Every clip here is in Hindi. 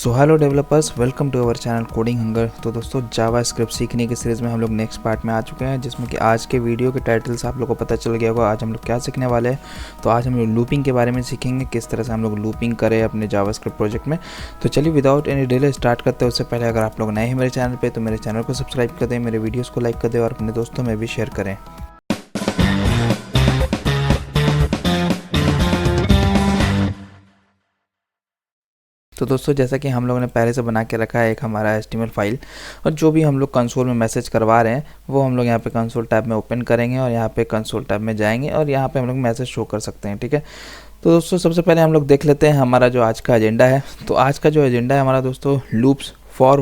So hello developers, welcome to our channel coding hunger. तो दोस्तों, जावा स्क्रिप्ट सीखने की सीरीज़ में हम लोग नेक्स्ट पार्ट में आ चुके हैं, जिसमें कि आज के वीडियो के टाइटल से आप लोगों को पता चल गया होगा आज हम लोग क्या सीखने वाले हैं। तो आज हम लोग लूपिंग के बारे में सीखेंगे, किस तरह से हम लोग लूपिंग करें अपने जावा स्क्रिप्ट प्रोजेक्ट में। तो चलिए विदाउट एनी डिले स्टार्ट करते हैं। उससे पहले अगर आप लोग नए हैं मेरे चैनल पर तो मेरे चैनल को सब्सक्राइब कर दें, मेरे वीडियोज़ को लाइक कर दें और अपने दोस्तों में भी शेयर करें। तो दोस्तों, जैसा कि हम लोगों ने पहले से बना के रखा है एक हमारा HTML फाइल, और जो भी हम लोग कंसोल में मैसेज करवा रहे हैं वो हम लोग यहाँ पे कंसोल टैब में ओपन करेंगे और यहाँ पे कंसोल टैब में जाएंगे और यहाँ पे हम लोग मैसेज शो कर सकते हैं। ठीक है, तो दोस्तों सबसे पहले हम लोग देख लेते हैं हमारा जो आज का एजेंडा है। तो आज का जो एजेंडा है हमारा दोस्तों, loops, for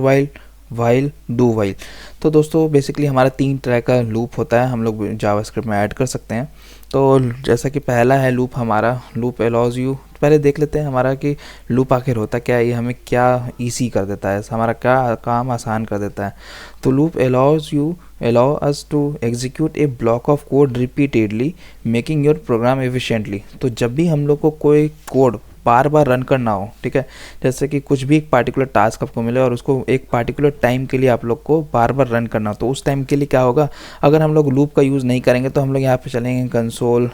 while do while. तो दोस्तों बेसिकली हमारा 3 तरह का लूप होता है, हम लोग जावास्क्रिप्ट में ऐड कर सकते हैं। तो जैसा कि पहला है लूप हमारा, लूप अलाउज यू। पहले देख लेते हैं हमारा कि लूप आखिर होता क्या है, ये हमें क्या ईजी कर देता है, हमारा क्या काम आसान कर देता है। तो loop allow us to execute a block of code repeatedly making your program efficiently. तो जब भी हम लोग को कोई कोड बार बार रन करना हो, ठीक है, जैसे कि कुछ भी एक पार्टिकुलर टास्क आपको मिले और उसको एक पार्टिकुलर टाइम के लिए आप लोग को बार बार रन करना हो, तो उस टाइम के लिए क्या होगा, अगर हम लोग लूप का यूज़ नहीं करेंगे तो हम लोग यहाँ पे चलेंगे कंसोल,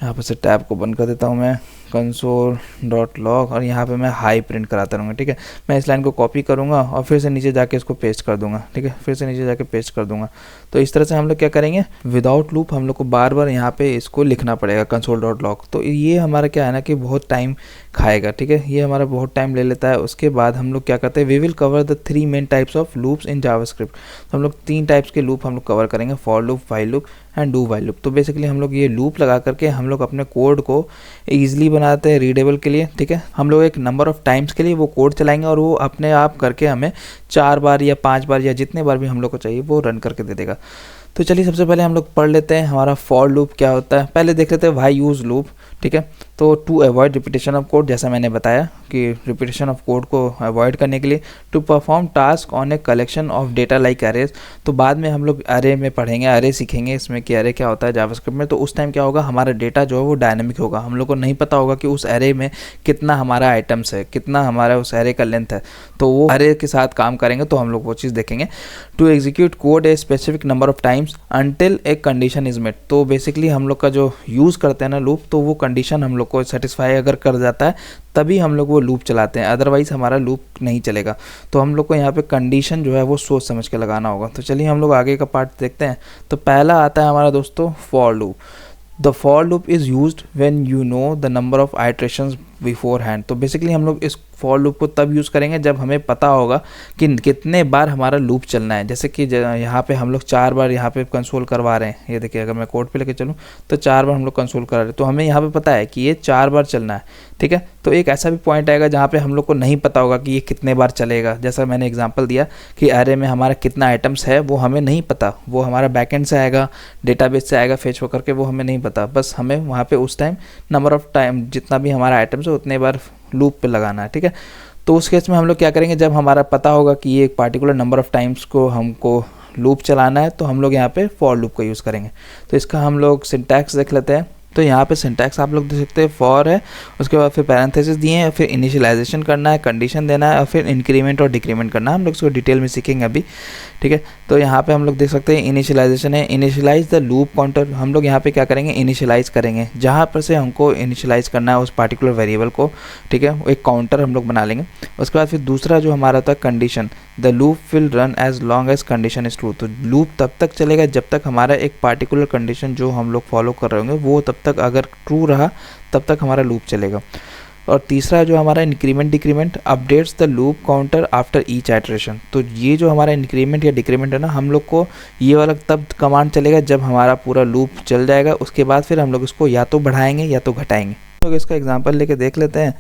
यहाँ पर से टैब को बंद कर देता हूँ मैं, console.log, और यहाँ पे मैं हाई प्रिंट कराता रहूँगा। ठीक है, मैं इस लाइन को कॉपी करूँगा और फिर से नीचे जाके इसको पेस्ट कर दूँगा। ठीक है, फिर से नीचे जाके पेस्ट कर दूँगा। तो इस तरह से हम लोग क्या करेंगे, विदाउट लूप हम लोग को बार बार यहाँ पे इसको लिखना पड़ेगा console.log। तो ये हमारा क्या है ना कि बहुत टाइम खाएगा। ठीक है, ये हमारा बहुत टाइम ले लेता है। उसके बाद हम लोग क्या करते हैं, we will cover the 3 main types of loops in JavaScript. तो हम लोग 3 टाइप्स के लूप हम लोग कवर करेंगे, for loop, while loop and do while loop. तो बेसिकली हम लोग ये लूप लगा करके हम लोग अपने कोड को ईजिली बनाते हैं रीडेबल के लिए। ठीक है, हम लोग एक नंबर ऑफ टाइम्स के लिए वो कोड चलाएंगे और वो अपने आप करके हमें 4 बार या 5 बार या जितने बार भी हम लोग को चाहिए वो रन करके दे देगा। तो चलिए सबसे पहले हम लोग पढ़ लेते हैं हमारा फॉर लूप क्या होता है। पहले देख लेते हैं व्हाई यूज़ लूप। ठीक है, तो to avoid repetition of code, जैसा मैंने बताया कि रिपीटेशन ऑफ कोड को अवॉइड करने के लिए, to perform task on a collection of data like arrays. तो बाद में हम लोग अरे में पढ़ेंगे, अरे सीखेंगे इसमें कि अरे क्या होता है जावास्क्रिप्ट में। तो उस टाइम क्या होगा, हमारा डेटा जो है वो डायनेमिक होगा, हम लोग को नहीं पता होगा कि उस अरे में कितना हमारा आइटम्स है, कितना हमारा उस अरे का लेंथ है। तो वो अरे के साथ काम करेंगे तो हम लोग वो चीज़ देखेंगे। To execute code a specific number of times until a condition is met. तो बेसिकली हम लोग का जो यूज़ करते हैं ना लूप, तो वो कंडीशन हम लोग को सेटिस्फाई अगर कर जाता है तभी हम लोग वो लूप चलाते हैं, अदरवाइज़ हमारा लूप नहीं चलेगा। तो हम लोग को यहाँ पे कंडीशन जो है वो सोच समझ के लगाना होगा। तो चलिए हम लोग आगे का पार्ट देखते हैं। तो पहला आता है हमारा दोस्तों for loop. The for loop is used when you know the number of iterations before hand. तो बेसिकली हम लोग इस फॉर लूप को तब यूज़ करेंगे जब हमें पता होगा कि कितने बार हमारा लूप चलना है। जैसे कि यहाँ पे हम लोग 4 बार यहाँ पे कंसोल करवा रहे हैं, ये देखिए अगर मैं कोड पे लेके चलूँ तो 4 बार हम लोग कंसोल करा रहे हैं, तो हमें यहाँ पे पता है कि ये 4 बार चलना है। ठीक है, तो एक ऐसा भी पॉइंट आएगा जहाँ पे हम लोग को नहीं पता होगा कि ये कितने बार चलेगा। जैसा मैंने एग्जांपल दिया कि अरे में हमारा कितना आइटम्स है वो हमें नहीं पता, वो हमारा बैकएंड से आएगा, डेटाबेस से आएगा फेच होकर के, वो हमें नहीं पता। बस हमें वहाँ पे उस टाइम नंबर ऑफ टाइम जितना भी हमारा आइटम्स है उतने बार लूप पे लगाना है। ठीक है, तो उस केस में हम लोग क्या करेंगे, जब हमारा पता होगा कि ये एक पार्टिकुलर नंबर ऑफ टाइम्स को हमको लूप चलाना है तो हम लोग यहाँ पे फॉर लूप का यूज़ करेंगे। तो इसका हम लोग सिंटैक्स देख लेते हैं। तो यहाँ पे सिंटैक्स आप लोग देख सकते हैं, फॉर है, उसके बाद फिर पैरेंथेसिस दिए हैं, फिर इनिशियलाइजेशन करना है, कंडीशन देना है और फिर इंक्रीमेंट और डिक्रीमेंट करना है। हम लोग इसको डिटेल में सीखेंगे अभी। ठीक है, तो यहाँ पे हम लोग देख सकते हैं इनिशियलाइजेशन है, इनिशियलाइज द लूप काउंटर। हम लोग यहाँ पे क्या करेंगे, इनिशियलाइज करेंगे, जहाँ पर से हमको इनिशियलाइज करना है उस पार्टिकुलर वेरिएबल को। ठीक है, एक काउंटर हम लोग बना लेंगे। उसके बाद फिर दूसरा जो हमारा होता है condition, the loop will run as long as condition is true. तो लूप तब तक चलेगा जब तक हमारा एक पार्टिकुलर कंडीशन जो हम लोग फॉलो कर रहे होंगे वो तब तक अगर ट्रू रहा तब तक हमारा लूप चलेगा। और तीसरा जो हमारा increment decrement, updates the loop counter after each iteration. तो ये जो हमारा इंक्रीमेंट या डिक्रीमेंट है ना, हम लोग को ये वाला तब कमांड चलेगा जब हमारा पूरा लूप चल जाएगा। उसके बाद फिर हम लोग इसको या तो बढ़ाएंगे या तो घटाएंगे। हम लोग इसका एग्जांपल लेके देख लेते हैं।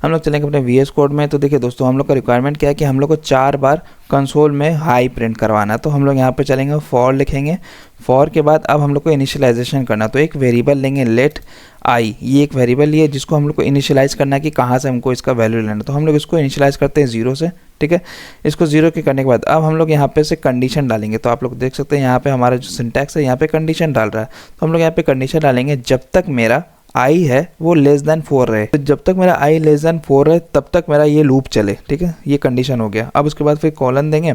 हम लोग चलेंगे अपने VS कोड में। तो देखिए दोस्तों, हम लोग का रिक्वायरमेंट क्या है कि हम लोग को 4 बार कंसोल में हाई प्रिंट करवाना है। तो हम लोग यहाँ पे चलेंगे, फॉर लिखेंगे, फॉर के बाद अब हम लोग को इनिशियलाइजेशन करना। तो एक वेरिएबल लेंगे लेट आई, ये एक वेरिएबल लिए जिसको हम लोग को इनिशियलाइज करना है कि कहाँ से हमको इसका वैल्यू लेना। तो हम लोग इसको इनिशियलाइज करते हैं 0 से। ठीक है, इसको 0 के करने के बाद अब हम लोग यहाँ पे से कंडीशन डालेंगे। तो आप लोग देख सकते हैं यहाँ पे हमारा जो सिंटैक्स है यहाँ पे कंडीशन डाल रहा है। तो हम लोग यहाँ पे कंडीशन डालेंगे, जब तक मेरा आई है वो लेस देन 4 रहे। तो जब तक मेरा आई लेस देन 4 रहे तब तक मेरा ये लूप चले, ठीक है, ये कंडीशन हो गया। अब उसके बाद फिर कॉलन देंगे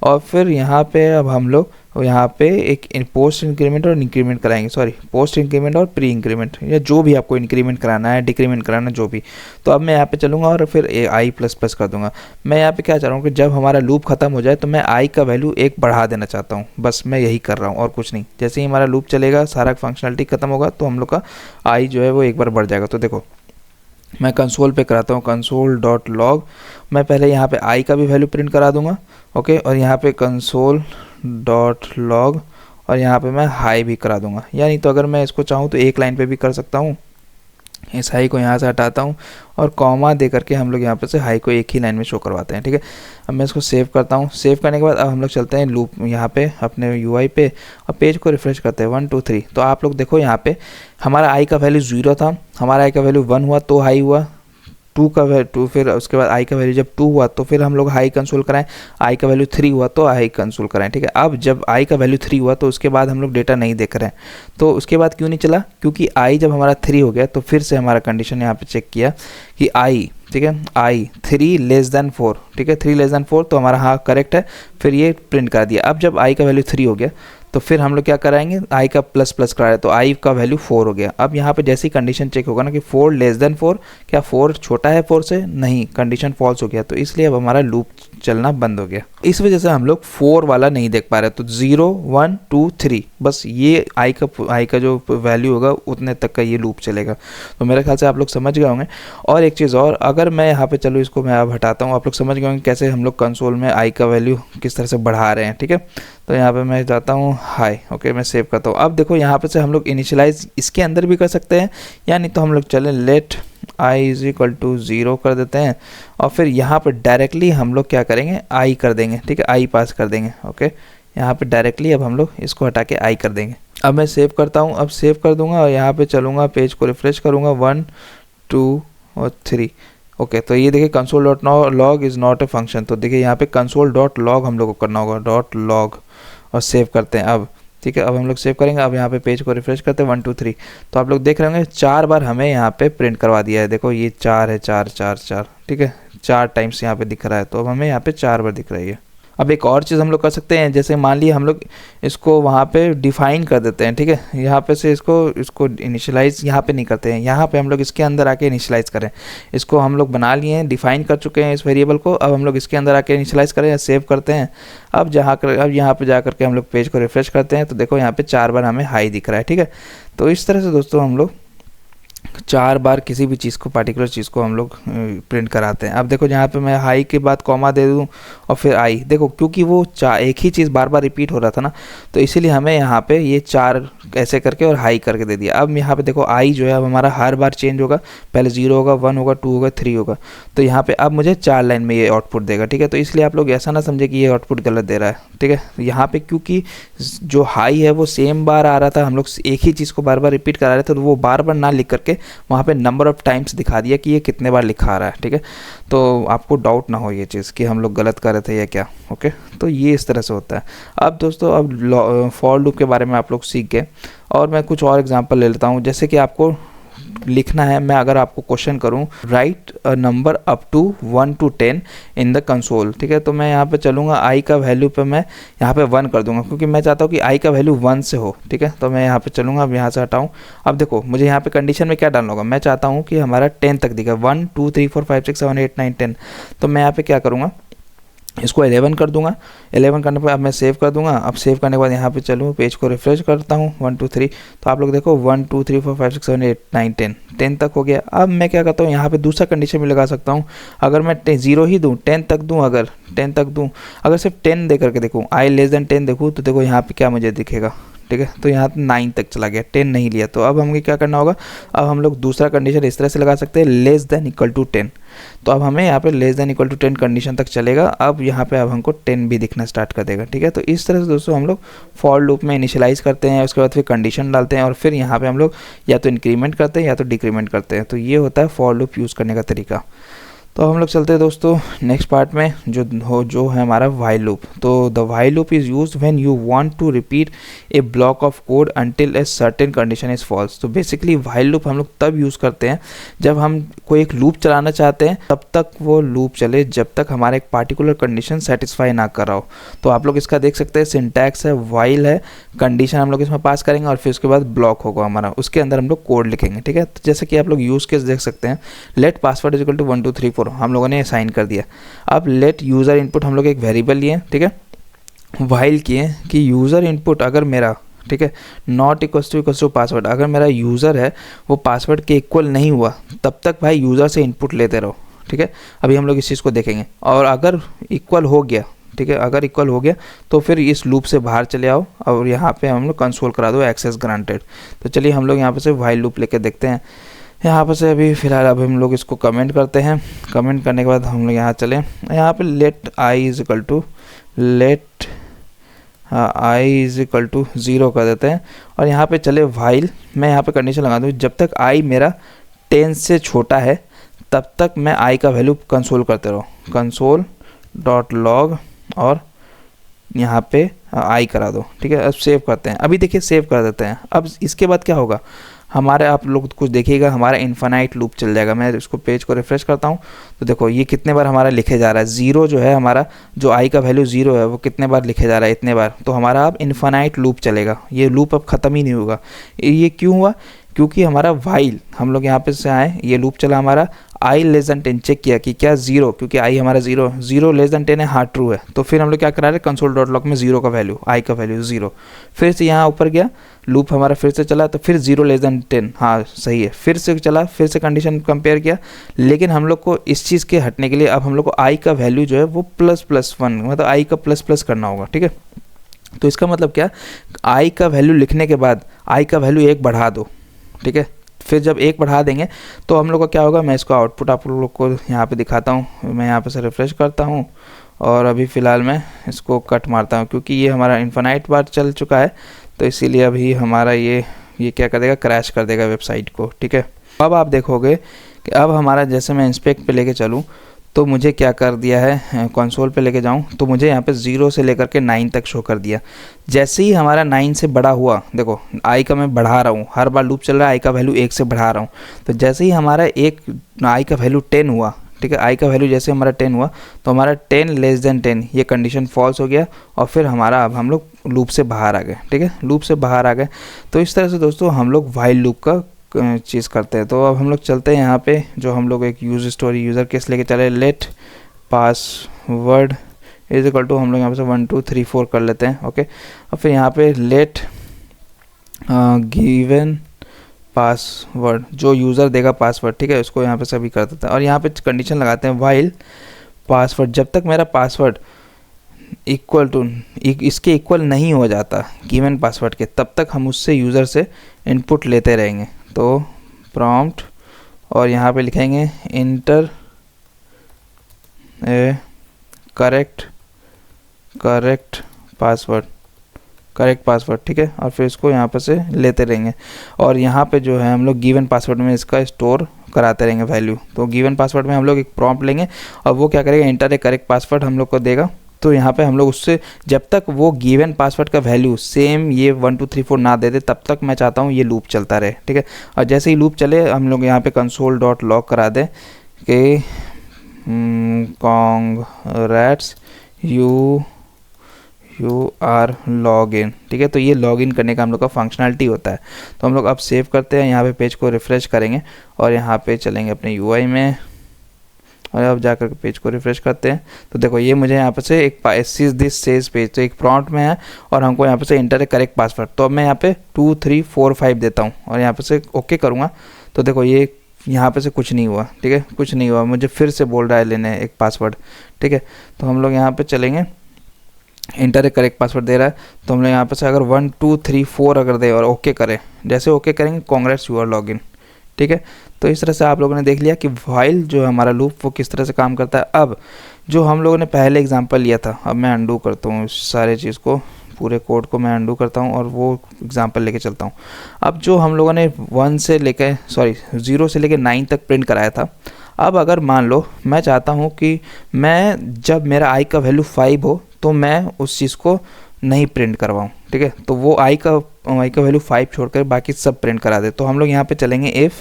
और फिर यहाँ पे अब हम लोग यहाँ पे एक पोस्ट इंक्रीमेंट और इंक्रीमेंट कराएंगे, सॉरी पोस्ट इंक्रीमेंट और प्री इंक्रीमेंट, या जो भी आपको इंक्रीमेंट कराना है, डिक्रीमेंट कराना है, जो भी। तो अब मैं यहाँ पे चलूँगा और फिर आई प्लस प्लस कर दूंगा। मैं यहाँ पे क्या चाह रहा हूँ कि जब हमारा लूप खत्म हो जाए तो मैं आई का वैल्यू 1 बढ़ा देना चाहता हूँ, बस मैं यही कर रहा हूँ और कुछ नहीं। जैसे ही हमारा लूप चलेगा, सारा फंक्शनलिटी खत्म होगा तो हम लोग का आई जो है वो 1 बार बढ़ जाएगा। तो देखो मैं कंसोल पे कराता हूँ, कंसोल डॉट लॉग। मैं पहले यहाँ पे आई का भी वैल्यू प्रिंट करा दूंगा, ओके, और यहाँ पे कंसोल डॉट लॉग और यहाँ पे मैं हाई भी करा दूंगा। यानी तो अगर मैं इसको चाहूँ तो एक लाइन पे भी कर सकता हूँ। इस हाई को यहाँ से हटाता हूँ और कॉमा दे करके हम लोग यहाँ पे से हाई को एक ही लाइन में शो करवाते हैं, ठीक है। अब मैं इसको सेव करता हूँ। सेव करने के बाद अब हम लोग चलते हैं लूप यहाँ पे अपने यूआई पे और पेज को रिफ्रेश करते हैं 1 2 3। तो आप लोग देखो यहाँ पे हमारा आई का वैल्यू 0 था, हमारा आई का वैल्यू 1 हुआ तो हाई हुआ, 2 का वैल्यू 2, फिर उसके बाद आई का वैल्यू जब 2 हुआ तो फिर हम लोग हाई कंसोल कराएं, आई का वैल्यू 3 हुआ तो हाई कंसोल कराएं, ठीक है। अब जब आई का वैल्यू 3 हुआ तो उसके बाद हम लोग डेटा नहीं देख रहे हैं, तो उसके बाद क्यों नहीं चला, क्योंकि आई जब हमारा 3 हो गया तो फिर से हमारा कंडीशन यहाँ पे चेक किया कि आई, ठीक है, आई 3 लेस देन 4, ठीक है, 3 लेस देन 4 तो हमारा हाँ करेक्ट है, फिर ये प्रिंट कर दिया। अब जब आई का वैल्यू 3 हो गया तो फिर हम लोग क्या कराएंगे, आई का प्लस प्लस करा रहे तो आई का वैल्यू 4 हो गया। अब यहाँ पे जैसे ही कंडीशन चेक होगा ना कि 4 लेस देन 4, क्या 4 छोटा है 4 से, नहीं, कंडीशन फॉल्स हो गया, तो इसलिए अब हमारा लूप चलना बंद हो गया। इस वजह से हम लोग 4 वाला नहीं देख पा रहे। तो 0 1 2 3 बस ये आई का जो वैल्यू होगा उतने तक का ये लूप चलेगा। तो मेरे ख्याल से आप लोग समझ गए होंगे। और एक चीज़ और, अगर मैं यहाँ पे चलो इसको मैं अब हटाता हूँ, आप लोग समझ गए होंगे कैसे हम लोग कंसोल में आई का वैल्यू किस तरह से बढ़ा रहे हैं, ठीक है। तो यहाँ पे मैं जाता हूँ हाई, ओके, मैं सेव करता हूँ। अब देखो यहाँ पे से हम लोग इनिशियलाइज इसके अंदर भी कर सकते हैं, या नहीं तो हम लोग चलें let I is equal to 0 कर देते हैं और फिर यहाँ पर डायरेक्टली हम लोग क्या करेंगे, आई कर देंगे, ठीक है, आई पास कर देंगे, ओके। यहाँ पे डायरेक्टली अब हम लोग इसको हटा के आई कर देंगे। अब मैं सेव करता हूँ, अब सेव कर दूंगा और यहाँ पे चलूँगा, पेज को रिफ्रेश करूँगा 1 2 और 3, ओके। तो ये देखिए console dot log is not a function. तो देखिए यहाँ पे कंसोल डॉट लॉग हम लोग को करना होगा, डॉट लॉग, और सेव करते हैं अब, ठीक है। अब हम लोग सेव करेंगे। अब यहाँ पे पेज को रिफ्रेश करते हैं 1 2 3, तो आप लोग देख रहे होंगे 4 बार हमें यहाँ पे प्रिंट करवा दिया है। देखो ये 4 है, 4 4 4, ठीक है, 4 टाइम्स यहाँ पे दिख रहा है, तो अब हमें यहाँ पे 4 बार दिख रही है। अब एक और चीज़ हम लोग कर सकते हैं, जैसे मान लिया हम लोग इसको वहाँ पे डिफ़ाइन कर देते हैं, ठीक है, यहाँ पे से इसको इनिशियलाइज़ यहाँ पे नहीं करते हैं, यहाँ पे हम लोग इसके अंदर आके इनिशियलाइज़ करें। इसको हम लोग बना लिए हैं, डिफ़ाइन कर चुके हैं इस वेरिएबल को, अब हम लोग इसके अंदर आके इनिशियलाइज़ करें या सेव करते हैं। अब यहाँ पे जा करके हम लोग पेज को रिफ्रेश करते हैं तो देखो यहाँ पे 4 बार हमें हाई दिख रहा है, ठीक है। तो इस तरह से दोस्तों हम लोग 4 बार किसी भी चीज़ को, पार्टिकुलर चीज़ को हम लोग प्रिंट कराते हैं। अब देखो यहाँ पे मैं हाई के बाद कॉमा दे दूँ और फिर आई, देखो क्योंकि वो एक ही चीज़ बार बार रिपीट हो रहा था ना, तो इसीलिए हमें यहाँ पे ये 4 ऐसे करके और हाई करके दे दिया। अब यहाँ पे देखो आई जो है अब हमारा हर बार चेंज होगा, पहले 0 होगा, 1 होगा, 2 होगा, 3 होगा, तो यहाँ पे अब मुझे 4 लाइन में ये आउटपुट देगा, ठीक है। तो इसलिए आप लोग ऐसा ना समझे कि ये आउटपुट गलत दे रहा है, ठीक है। यहाँ पे क्योंकि जो हाई है वो सेम बार आ रहा था, हम लोग एक ही चीज़ को बार बार रिपीट करा रहे थे, तो वो बार बार ना लिख करके वहाँ पे नंबर ऑफ टाइम्स दिखा दिया कि ये कितने बार लिखा रहा है, ठीक है। तो आपको डाउट ना हो ये चीज़ कि हम लोग गलत कर रहे थे या क्या, ओके। तो ये इस तरह से होता है। अब दोस्तों अब फॉर लूप के बारे में आप लोग सीख गए और मैं कुछ और एग्जांपल ले लेता हूँ। जैसे कि आपको लिखना है, मैं अगर आपको क्वेश्चन करूं write a number up to 1 to 10 in the console, ठीक है, तो मैं यहाँ पे चलूँगा आई का वैल्यू पे मैं यहाँ पे 1 कर दूंगा क्योंकि मैं चाहता हूँ कि आई का वैल्यू 1 से हो, ठीक है। तो मैं यहाँ पे चलूँगा, अब यहाँ से हटाऊँ। अब देखो मुझे यहाँ पे कंडीशन में क्या डालना होगा, मैं चाहता हूँ कि हमारा 10 तक दिखे, 1 2 3 4 5 6 7 8 9 10। तो मैं यहाँ पे क्या करूँगा, इसको 11 कर दूंगा। 11 करने पर अब मैं सेव कर दूंगा। अब सेव करने के बाद यहाँ पे चलूँ, पेज को रिफ्रेश करता हूँ 1 2 3, तो आप लोग देखो 1 2 3 4 5 6 7 8 9 10 10 तक हो गया। अब मैं क्या करता हूँ, यहाँ पे दूसरा कंडीशन भी लगा सकता हूँ। अगर मैं 0 ही दूँ, 10 तक दूँ, अगर 10 तक दूँ, अगर सिर्फ 10 दे करके देखूँ, आई लेस देन 10 देखूँ, तो देखो यहाँ पे क्या मुझे दिखेगा, ठीक है। तो यहाँ 9 तक चला गया, 10 नहीं लिया। तो अब हमें क्या करना होगा, अब हम लोग दूसरा कंडीशन इस तरह से लगा सकते हैं, लेस देन इक्वल टू 10। तो अब हमें यहाँ पे less than equal to 10 condition तक चलेगा। अब यहाँ पे अब हमको 10 भी दिखना स्टार्ट कर देगा, ठीक है। तो इस तरह से दोस्तों हम लोग फॉर लूप में इनिशियलाइज़ करते हैं, उसके बाद फिर कंडीशन डालते हैं और फिर यहाँ पे हम लोग या तो इंक्रीमेंट करते हैं या तो डिक्रीमेंट करते हैं। तो ये होता है फॉर लूप यूज़ करने का तरीका। तो हम लोग चलते हैं दोस्तों नेक्स्ट पार्ट में, जो है हमारा व्हाइल लूप। तो the while loop is used when you want to repeat a block of code until a certain condition is false. तो बेसिकली व्हाइल लूप हम लोग तब यूज़ करते हैं जब हम कोई एक लूप चलाना चाहते हैं, तब तक वो लूप चले जब तक हमारा एक पार्टिकुलर कंडीशन सेटिस्फाई ना कर रहा हो। तो आप लोग इसका देख सकते हैं, सिंटैक्स है, व्हाइल है, कंडीशन हम लोग इसमें पास करेंगे और फिर उसके बाद ब्लॉक होगा हमारा, उसके अंदर हम लोग कोड लिखेंगे। ठीक है, तो जैसे कि आप लोग यूज़ केस देख सकते हैं, let password is equal to 1 2 3 4 हम लोगों ने असाइन कर दिया। अब लेट यूज़र इनपुट हम लोग एक वेरिएबल लिए, ठीक है, व्हाइल किए कि यूज़र इनपुट अगर मेरा, ठीक है, नॉट इक्वल टू पासवर्ड, अगर मेरा यूज़र है वो पासवर्ड के इक्वल नहीं हुआ तब तक भाई यूज़र से इनपुट लेते रहो। ठीक है, अभी हम लोग इस चीज़ को देखेंगे। और अगर इक्वल हो गया, ठीक है, अगर इक्वल हो गया तो फिर इस लूप से बाहर चले आओ और यहाँ पे हम लोग कंसोल करा दो एक्सेस ग्रांटेड। तो चलिए हम लोग यहाँ पे से व्हाइल लूप लेके देखते हैं। यहाँ पर से अभी फ़िलहाल अब हम लोग इसको कमेंट करते हैं। कमेंट करने के बाद हम लोग यहाँ चलें, यहाँ पे let I is equal to I is equal to 0 कर देते हैं और यहाँ पे चले व्हाइल, मैं यहाँ पे कंडीशन लगा दूँ जब तक आई मेरा 10 से छोटा है तब तक मैं आई का वैल्यू कंसोल करते रहो, कंसोल डॉट लॉग और यहाँ पे आई करा दो। ठीक है, अब सेव करते हैं। अभी देखिए सेव कर देते हैं। अब इसके बाद क्या होगा, हमारे आप लोग कुछ देखिएगा, हमारा इन्फिनाइट लूप चल जाएगा। मैं इसको पेज को रिफ्रेश करता हूँ तो देखो ये कितने बार हमारा लिखे जा रहा है, 0 जो है हमारा, जो आई का वैल्यू 0 है वो कितने बार लिखे जा रहा है, इतने बार। तो हमारा अब इन्फिनाइट लूप चलेगा, ये लूप अब ख़त्म ही नहीं होगा। ये क्यों हुआ, क्योंकि हमारा व्हाइल, हम लोग यहाँ पे से आए, ये लूप चला हमारा, आई लेस देन 10 चेक किया कि क्या 0, क्योंकि आई हमारा 0 लेस देन 10 है, हाँ ट्रू है। तो फिर हम लोग क्या करा रहे, कंसोल डॉट लॉग में 0 का वैल्यू, आई का वैल्यू 0, फिर से यहाँ ऊपर गया, लूप हमारा फिर से चला तो फिर 0 लेस देन 10, हाँ सही है, फिर से चला, फिर से कंडीशन कंपेयर किया। लेकिन हम लोग को इस चीज़ के हटने के लिए अब हम लोग को आई का वैल्यू जो है वो ++1, मतलब आई का ++ करना होगा। ठीक है, तो इसका मतलब क्या, आई का वैल्यू लिखने के बाद आई का वैल्यू 1 बढ़ा दो। ठीक है, फिर जब 1 बढ़ा देंगे तो हम लोग का क्या होगा, मैं इसको आउटपुट आप लोग को यहाँ पे दिखाता हूँ। मैं यहाँ पे से रिफ्रेश करता हूँ और अभी फ़िलहाल मैं इसको कट मारता हूँ क्योंकि ये हमारा इन्फिनाइट बार चल चुका है, तो इसीलिए अभी हमारा ये क्या कर देगा, क्रैश कर देगा वेबसाइट को। ठीक है, अब आप देखोगे कि अब हमारा, जैसे मैं इंस्पेक्ट पे लेके चलूँ तो मुझे क्या कर दिया है, कंसोल पे लेके जाऊँ तो मुझे यहाँ पे 0 से लेकर के 9 तक शो कर दिया। जैसे ही हमारा 9 से बड़ा हुआ, देखो आई का मैं बढ़ा रहा हूँ, हर बार लूप चल रहा है, आई का वैल्यू 1 से बढ़ा रहा हूँ। तो जैसे ही हमारा आई का वैल्यू 10 हुआ, ठीक है, आई का वैल्यू जैसे हमारा 10 हुआ तो हमारा 10 लेस देन 10 ये कंडीशन फॉल्स हो गया और फिर हमारा, अब हम लोग लूप से बाहर आ गए। ठीक है, लूप से बाहर आ गए। तो इस तरह से दोस्तों हम लोग व्हाइल लूप का चीज़ करते हैं। तो अब हम लोग चलते हैं यहाँ पे, जो हम लोग एक यूज़र केस लेके चले, let password is equal to, हम लोग यहाँ पे 1 2 3 4 कर लेते हैं। ओके, और फिर यहाँ पे लेट गिवन पासवर्ड, जो यूज़र देगा पासवर्ड, ठीक है, उसको यहाँ पे सभी कर देते हैं और यहाँ पे कंडीशन लगाते हैं व्हाइल पासवर्ड, जब तक मेरा पासवर्ड इक्वल टू, इसके इक्वल नहीं हो जाता गिवन पासवर्ड के, तब तक हम उससे यूज़र से इनपुट लेते रहेंगे। तो प्रॉम्प्ट और यहाँ पे लिखेंगे इंटर करेक्ट पासवर्ड, ठीक है, और फिर इसको यहाँ पर से लेते रहेंगे और यहाँ पे जो है हम लोग गिवन पासवर्ड में इसका स्टोर कराते रहेंगे वैल्यू। तो गिवन पासवर्ड में हम लोग एक प्रॉम्प्ट लेंगे और वो क्या करेगा, इंटर करेक्ट पासवर्ड हम लोग को देगा। तो यहाँ पे हम लोग उससे, जब तक वो गिवन पासवर्ड का वैल्यू सेम ये 1 2 3 4 ना दे दे, तब तक मैं चाहता हूँ ये लूप चलता रहे। ठीक है, और जैसे ही लूप चले हम लोग यहाँ पे कंसोल डॉट लॉग करा दें कि congrats you are log in. ठीक है, तो ये लॉग इन करने का हम लोग का फंक्शनलिटी होता है। तो हम लोग अब सेव करते हैं, यहाँ पे पेज को रिफ़्रेश करेंगे और यहाँ पे चलेंगे अपने यूआई में और अब जाकर पेज को रिफ़्रेश करते हैं। तो देखो ये मुझे यहाँ पे से एक दिस सेज पेज, तो एक प्रॉम्प्ट में है और हमको यहाँ पे से इंटर करेक्ट पासवर्ड। तो अब मैं यहाँ पे 2 3 4 5 देता हूँ और यहाँ पे से ओके करूँगा। तो देखो ये यहाँ पे से कुछ नहीं हुआ। ठीक है, कुछ नहीं हुआ, मुझे फिर से बोल रहा है लेने एक पासवर्ड। ठीक है, तो हम लोग यहाँ पे चलेंगे, इंटर करेक्ट पासवर्ड दे रहा है तो हम लोग यहाँ पे से अगर 1 2 3 4 अगर दे और ओके करें, जैसे ओके करेंगे congrats you are log in. ठीक है, तो इस तरह से आप लोगों ने देख लिया कि व्हाइल जो है हमारा लूप वो किस तरह से काम करता है। अब जो हम लोगों ने पहले एग्जांपल लिया था, अब मैं अंडू करता हूँ सारे चीज़ को, पूरे कोड को मैं अंडू करता हूँ और वो एग्जांपल लेके चलता हूँ। अब जो हम लोगों ने 0 से लेके 9 तक प्रिंट कराया था, अब अगर मान लो मैं चाहता हूँ कि मैं जब मेरा आई का वैल्यू 5 हो तो मैं उस चीज़ को नहीं प्रिंट करवाऊँ, ठीक है। तो वो आई का वैल्यू 5 छोड़कर बाकी सब प्रिंट करा दे। तो हम लोग यहाँ पे चलेंगे इफ़,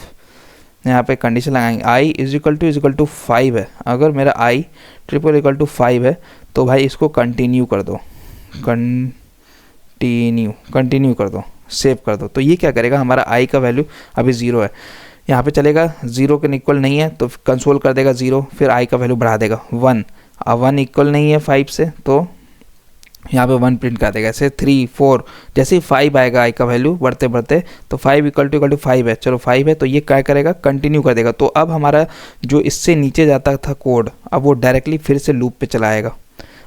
यहाँ पे कंडीशन लगाएंगे आई इज इक्वल टू 5 है। अगर मेरा आई ट्रिपल इक्वल टू 5 है तो भाई इसको कंटिन्यू कर दो, कंटिन्यू कर दो, सेव कर दो। तो ये क्या करेगा, हमारा आई का वैल्यू अभी 0 है, यहाँ पे चलेगा 0 के इक्वल नहीं है तो कंसोल कर देगा 0, फिर आई का वैल्यू बढ़ा देगा 1। अब 1 इक्वल नहीं है 5 से तो यहाँ पे 1 प्रिंट कर देगा। ऐसे 3 4 जैसे ही 5 आएगा आई का वैल्यू बढ़ते बढ़ते तो 5 इक्वल टू 5 है, चलो 5 है तो ये क्या करेगा, कंटिन्यू कर देगा। तो अब हमारा जो इससे नीचे जाता था कोड अब वो डायरेक्टली फिर से लूप पे चलाएगा।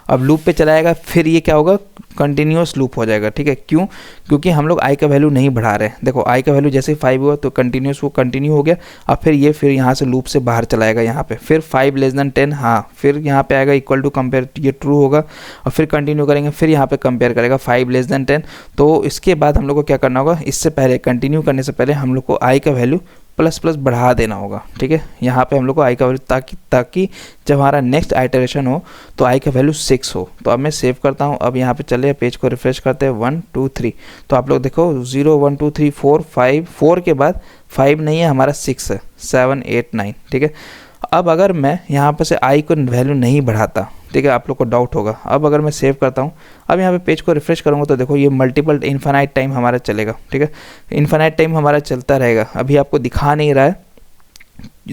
अब लूप पे चलाएगा फिर ये क्या होगा, कंटिन्यूस लूप हो जाएगा, ठीक है। क्यों, क्योंकि हम लोग आई का वैल्यू नहीं बढ़ा रहे हैं। देखो आई का वैल्यू जैसे ही 5 हुआ तो कंटिन्यूस वो कंटिन्यू हो गया। अब फिर ये फिर यहाँ से लूप से बाहर चलाएगा यहाँ पे, फिर 5 लेस देन 10, हाँ फिर यहाँ पे आएगा इक्वल टू कंपेयर, ये ट्रू होगा और फिर कंटिन्यू करेंगे, फिर यहाँ पे कंपेयर करेगा 5 लेस देन 10। तो इसके बाद हम लोग को क्या करना होगा, इससे पहले कंटिन्यू करने से पहले हम लोग को आई का वैल्यू प्लस प्लस बढ़ा देना होगा, ठीक है। यहाँ पे हम लोग को आई का वैल्यू ताकि जब हमारा नेक्स्ट आइटरेशन हो तो आई का वैल्यू 6 हो। तो अब मैं सेव करता हूँ। अब यहाँ पे चले पेज को रिफ्रेश करते हैं 1 2 3, तो आप लोग देखो 0 1 2 3 4 5, 4 के बाद 5 नहीं है हमारा 6 है, 7 8 9, ठीक है। अब अगर मैं यहाँ पर से आई को वैल्यू नहीं बढ़ाता, ठीक है, आप लोग को डाउट होगा। अब अगर मैं सेव करता हूँ, अब यहाँ पे पेज को रिफ्रेश करूँगा तो देखो ये मल्टीपल इन्फिनाइट टाइम हमारा चलेगा, ठीक है। इन्फिनाइट टाइम हमारा चलता रहेगा। अभी आपको दिखा नहीं रहा है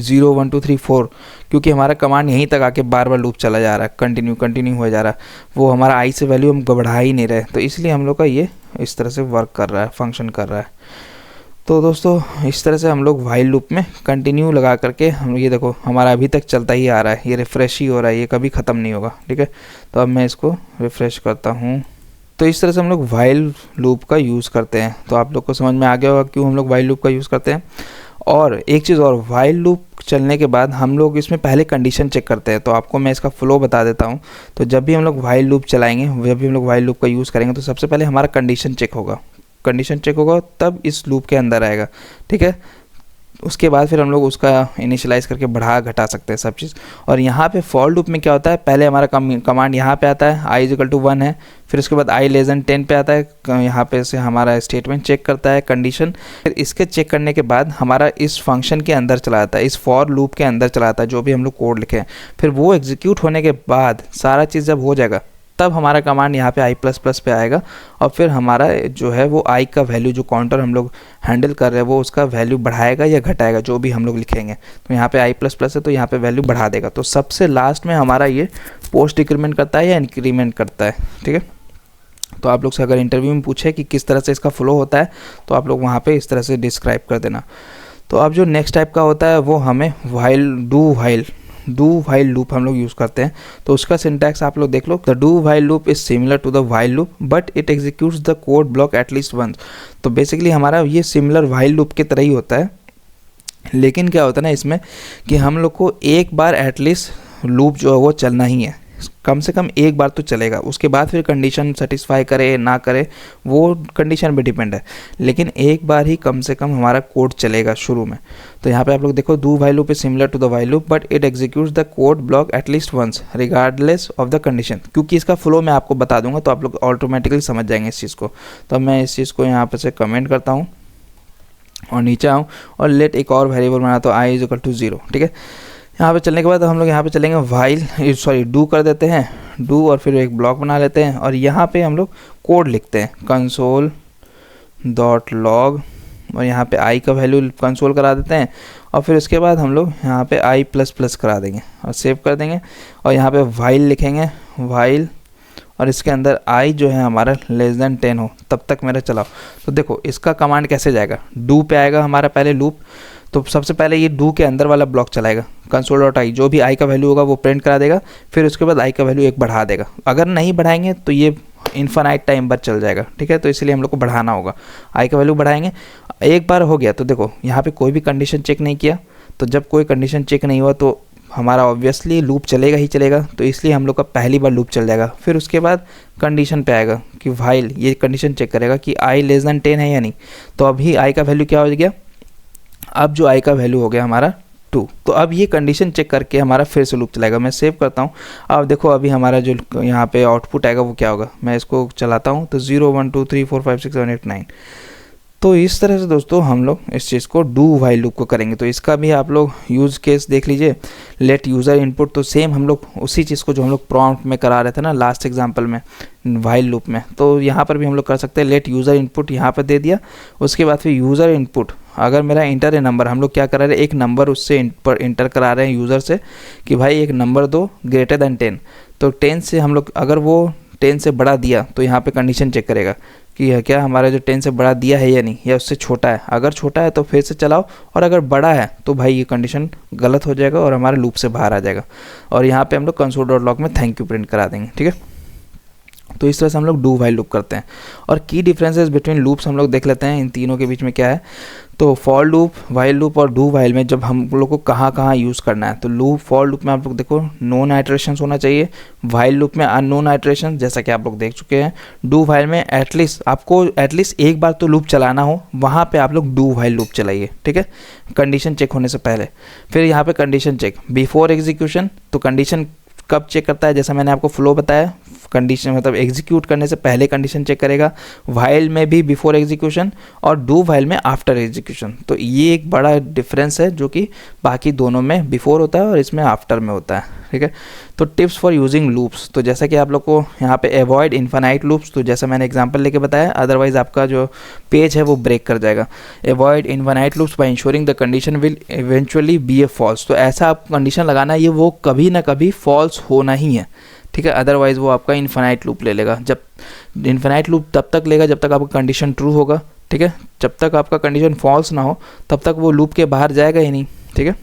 0 1 2 3 4 क्योंकि हमारा कमांड यहीं तक आके बार बार लूप चला जा रहा है, कंटिन्यू हो जा रहा है। वो हमारा आई से वैल्यू हम बढ़ा ही नहीं रहे, तो इसलिए हम लोग का ये इस तरह से वर्क कर रहा है, फंक्शन कर रहा है। तो दोस्तों इस तरह से हम लोग व्हाइल लूप में कंटिन्यू लगा करके हम ये देखो हमारा अभी तक चलता ही आ रहा है, ये रिफ़्रेश ही हो रहा है, ये कभी ख़त्म नहीं होगा, ठीक है। तो अब मैं इसको रिफ़्रेश करता हूँ। तो इस तरह से हम लोग व्हाइल लूप का यूज़ करते हैं। तो आप लोग को समझ में आ गया होगा क्यों हम लोग व्हाइल लूप का यूज़ करते हैं। और एक चीज़ और, व्हाइल लूप चलने के बाद हम लोग इसमें पहले कंडीशन चेक करते हैं। तो आपको मैं इसका फ्लो बता देता हूँ। तो जब भी हम लोग व्हाइल लूप चलाएंगे, जब भी हम लोग व्हाइल लूप का यूज़ करेंगे तो सबसे पहले हमारा कंडीशन चेक होगा, कंडीशन चेक होगा तब इस लूप के अंदर आएगा, ठीक है। उसके बाद फिर हम लोग उसका इनिशियलाइज करके बढ़ा घटा सकते हैं सब चीज़। और यहाँ पे फॉर लूप में क्या होता है, पहले हमारा कमांड यहाँ पे आता है आई इक्वल टू 1 है, फिर उसके बाद आई लेस देन 10 पे आता है, यहाँ पे से हमारा स्टेटमेंट चेक करता है कंडीशन। फिर इसके चेक करने के बाद हमारा इस फंक्शन के अंदर चला जाता है, इस फॉर लूप के अंदर चला जाता है जो भी हम लोग कोड लिखे हैं। फिर वो एग्जीक्यूट होने के बाद सारा चीज़ जब हो जाएगा तब हमारा कमांड यहाँ पे आई प्लस प्लस पे आएगा और फिर हमारा जो है वो आई का वैल्यू जो काउंटर हम लोग हैंडल कर रहे हैं वो उसका वैल्यू बढ़ाएगा या घटाएगा जो भी हम लोग लिखेंगे। तो यहाँ पे आई प्लस प्लस है तो यहाँ पे वैल्यू बढ़ा देगा। तो सबसे लास्ट में हमारा ये पोस्ट डिक्रीमेंट करता है या इंक्रीमेंट करता है, ठीक है। तो आप लोग से अगर इंटरव्यू में पूछे कि किस तरह से इसका फ्लो होता है तो आप लोग वहाँ पर इस तरह से डिस्क्राइब कर देना। तो अब जो नेक्स्ट टाइप का होता है वो हमें डू व्हाइल लूप हम लोग यूज़ करते हैं। तो उसका सिंटैक्स आप लोग देख लो, the do while loop is similar to the while loop but it executes the code block at least once. तो बेसिकली हमारा ये सिमिलर व्हाइल लूप की तरह ही होता है, लेकिन क्या होता है ना इसमें कि हम लोग को एक बार एटलीस्ट लूप जो है वो चलना ही है, कम से कम एक बार तो चलेगा। उसके बाद फिर कंडीशन सेटिस्फाई करे ना करे वो कंडीशन पे डिपेंड है, लेकिन एक बार ही कम से कम हमारा कोड चलेगा शुरू में। तो यहाँ पे आप लोग देखो do while loop is similar to the while loop but it executes the code block at least once regardless of the condition. क्योंकि इसका फ्लो मैं आपको बता दूंगा तो आप लोग ऑटोमेटिकली समझ जाएंगे इस चीज़ को। तो मैं इस चीज़ को यहाँ पे से कमेंट करता हूँ और नीचे आऊँ और लेट एक और वेरिएबल बना तो आई इज इक्वल टू 0, ठीक है। यहाँ पे चलने के बाद हम लोग यहाँ पे चलेंगे डू कर देते हैं, डू और फिर एक ब्लॉक बना लेते हैं और यहाँ पे हम लोग कोड लिखते हैं console.log और यहाँ पे आई का वैल्यू कंसोल करा देते हैं और फिर उसके बाद हम लोग यहाँ पे आई प्लस प्लस करा देंगे और सेव कर देंगे और यहाँ पे व्हाइल लिखेंगे, व्हाइल और इसके अंदर आई जो है हमारा लेस देन 10 हो तब तक मेरा चलाओ। तो देखो इसका कमांड कैसे जाएगा, डू पे आएगा हमारा पहले लूप। तो सबसे पहले ये डू के अंदर वाला ब्लॉक चलाएगा console.i, जो भी आई का वैल्यू होगा वो प्रिंट करा देगा। फिर उसके बाद आई का वैल्यू एक बढ़ा देगा, अगर नहीं बढ़ाएंगे तो ये इन्फिनाइट टाइम बाद चल जाएगा, ठीक है। तो इसलिए हम लोग को बढ़ाना होगा, आई का वैल्यू बढ़ाएंगे। एक बार हो गया तो देखो यहाँ पे कोई भी कंडीशन चेक नहीं किया, तो जब कोई कंडीशन चेक नहीं हुआ तो हमारा ऑब्वियसली लूप चलेगा ही चलेगा, तो इसलिए हम लोग का पहली बार लूप चल जाएगा। फिर उसके बाद कंडीशन पे आएगा कि व्हाइल, ये कंडीशन चेक करेगा कि आई लेस देन 10 है या नहीं। तो अभी आई का वैल्यू क्या हो गया, अब जो आई का वैल्यू हो गया हमारा 2। तो अब ये कंडीशन चेक करके हमारा फिर से लूप चलाएगा। मैं सेव करता हूँ। अब देखो अभी हमारा जो यहाँ पे आउटपुट आएगा वो क्या होगा, मैं इसको चलाता हूँ तो 0 1 2 3 4 5 6 7 8 9। तो इस तरह से दोस्तों हम लोग इस चीज़ को डू वाइल लूप को करेंगे। तो इसका भी आप लोग यूज़ केस देख लीजिए, लेट यूज़र इनपुट। तो सेम हम लोग उसी चीज़ को जो हम लोग प्रॉम्प्ट में करा रहे थे ना लास्ट एग्जांपल में वाइल लूप में, तो यहाँ पर भी हम लोग कर सकते हैं। लेट यूज़र इनपुट यहाँ पर दे दिया, उसके बाद फिर यूज़र इनपुट अगर मेरा इंटर ए नंबर, हम लोग क्या करा रहे हैं, एक नंबर उससे इंटर करा रहे हैं यूज़र से कि भाई एक नंबर दो ग्रेटर देन 10। तो 10 से हम लोग अगर वो 10 से बड़ा दिया तो यहाँ पे कंडीशन चेक करेगा कि क्या हमारा जो 10 से बड़ा दिया है या नहीं, या उससे छोटा है। अगर छोटा है तो फिर से चलाओ, और अगर बड़ा है तो भाई ये कंडीशन गलत हो जाएगा और हमारे लूप से बाहर आ जाएगा। और यहाँ पे हम लोग console.log में थैंक यू प्रिंट करा देंगे, ठीक है। तो इस तरह से हम लोग डू वाइल लूप करते हैं। और की डिफरेंसेस बिटवीन लूप्स हम लोग देख लेते हैं, इन तीनों के बीच में क्या है। तो फॉर लूप, वाइल लूप और डू वाइल में जब हम लोग को कहाँ कहाँ यूज़ करना है, तो लूप फॉर लूप में आप लोग देखो नोन आइटरेशंस होना चाहिए, वाइल लूप में अननोन आइटरेशन जैसा कि आप लोग देख चुके हैं, डू वाइल में आपको एटलीस्ट एक बार तो लूप चलाना हो, वहाँ पे आप लोग डू वाइल लूप चलाइए, ठीक है, कंडीशन चेक होने से पहले। फिर यहाँ पे कंडीशन चेक बिफोर एग्जीक्यूशन, तो कंडीशन कब चेक करता है, जैसा मैंने आपको फ्लो बताया, कंडीशन मतलब एग्जीक्यूट करने से पहले कंडीशन चेक करेगा। वाइल में भी बिफोर एग्जीक्यूशन और डू वाइल में आफ्टर एग्जीक्यूशन। तो ये एक बड़ा डिफरेंस है जो कि बाकी दोनों में बिफोर होता है और इसमें आफ्टर में होता है, ठीक है। तो टिप्स फॉर यूजिंग लूप्स, तो जैसा कि आप लोग को यहाँ पे अवॉइड इन्फिनाइट लूप्स, तो जैसा मैंने एग्जांपल लेके बताया, अदरवाइज आपका जो पेज है वो ब्रेक कर जाएगा। Avoid infinite loops by ensuring the condition will eventually be a false. तो ऐसा आप कंडीशन लगाना, ये वो कभी ना कभी फॉल्स होना ही है, ठीक है, अदरवाइज़ वो आपका इन्फिनाइट लूप ले लेगा। जब इन्फिनाइट लूप तब तक लेगा जब तक आपका कंडीशन ट्रू होगा, ठीक है। जब तक आपका कंडीशन फॉल्स ना हो तब तक वो लूप के बाहर जाएगा ही नहीं, ठीक है।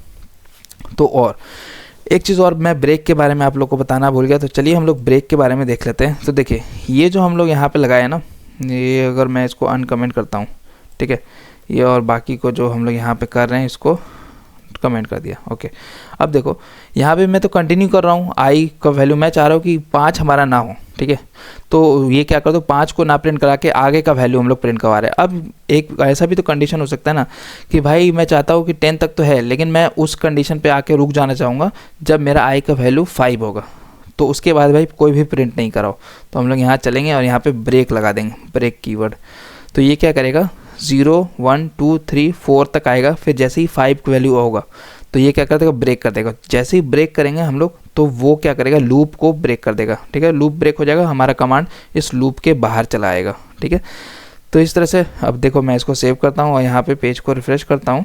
तो और एक चीज़ और मैं ब्रेक के बारे में आप लोग को बताना भूल गया, तो चलिए हम लोग ब्रेक के बारे में देख लेते हैं। तो देखिए ये जो हम लोग यहाँ पे लगाए ना, ये अगर मैं इसको अनकमेंट करता हूँ, ठीक है, ये और बाकी को जो हम लोग यहाँ पे कर रहे हैं इसको कमेंट कर दिया, ओके। अब देखो यहाँ पे मैं तो कंटिन्यू कर रहा हूँ, आई का वैल्यू मैं चाह रहा हूँ कि 5 हमारा ना हो, ठीक है। तो ये क्या कर दो, 5 को ना प्रिंट करा के आगे का वैल्यू हम लोग प्रिंट करवा रहे हैं। अब एक ऐसा भी तो कंडीशन हो सकता है ना कि भाई मैं चाहता हूँ कि 10 तक तो है, लेकिन मैं उस कंडीशन पे आके रुक जाना चाहूँगा जब मेरा आई का वैल्यू 5 होगा, तो उसके बाद भाई कोई भी प्रिंट नहीं कराओ। तो हम लोग यहाँ चलेंगे और यहाँ पे ब्रेक लगा देंगे, ब्रेक कीवर्ड। तो ये क्या करेगा, 0 1 2 3 4 तक आएगा, फिर जैसे ही 5 की वैल्यू होगा तो ये क्या कर देगा, ब्रेक कर देगा। जैसे ही ब्रेक करेंगे हम लोग तो वो क्या करेगा, लूप को ब्रेक कर देगा, ठीक है। लूप ब्रेक हो जाएगा, हमारा कमांड इस लूप के बाहर चला आएगा, ठीक है। तो इस तरह से अब देखो मैं इसको सेव करता हूँ और यहाँ पे पेज को रिफ्रेश करता हूँ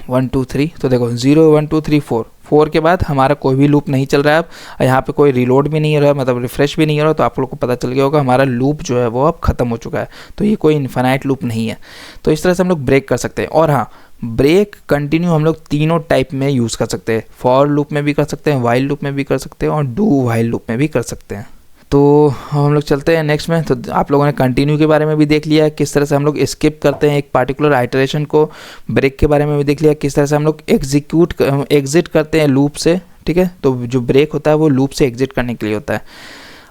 1 2 3। तो देखो 0 1 2 3 4 के बाद हमारा कोई भी लूप नहीं चल रहा है। अब यहाँ पे कोई रीलोड भी नहीं हो रहा है, मतलब रिफ्रेश भी नहीं हो रहा, तो आप लोग को पता चल गया होगा हमारा लूप जो है वो अब खत्म हो चुका है। तो ये कोई इन्फिनाइट लूप नहीं है। तो इस तरह से हम लोग ब्रेक कर सकते हैं। और हाँ, ब्रेक कंटिन्यू हम लोग तीनों टाइप में यूज़ कर सकते हैं, फॉर लूप में भी कर सकते हैं, वाइल लूप में भी कर सकते हैं और डू वाइल लूप में भी कर सकते हैं। तो हम लोग चलते हैं नेक्स्ट में। तो आप लोगों ने कंटिन्यू के बारे में भी देख लिया है, किस तरह से हम लोग स्किप करते हैं एक पार्टिकुलर आइटरेशन को। ब्रेक के बारे में भी देख लिया किस तरह से हम लोग एग्जिट करते हैं लूप से, ठीक है। तो जो ब्रेक होता है वो लूप से एग्जिट करने के लिए होता है।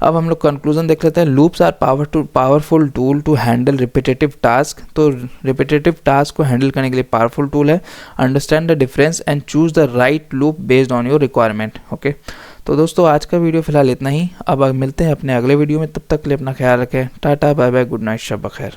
अब हम लोग कंक्लूजन देख लेते हैं। Loops are powerful tool to handle repetitive task. तो रिपीटेटिव टास्क को हैंडल करने के लिए पावरफुल टूल है। Understand the difference and choose the right loop based on your requirement, okay. तो दोस्तों आज का वीडियो फिलहाल इतना ही। अब मिलते हैं अपने अगले वीडियो में, तब तक के लिए अपना ख्याल रखें। Tata bye bye, good night, शब बखैर।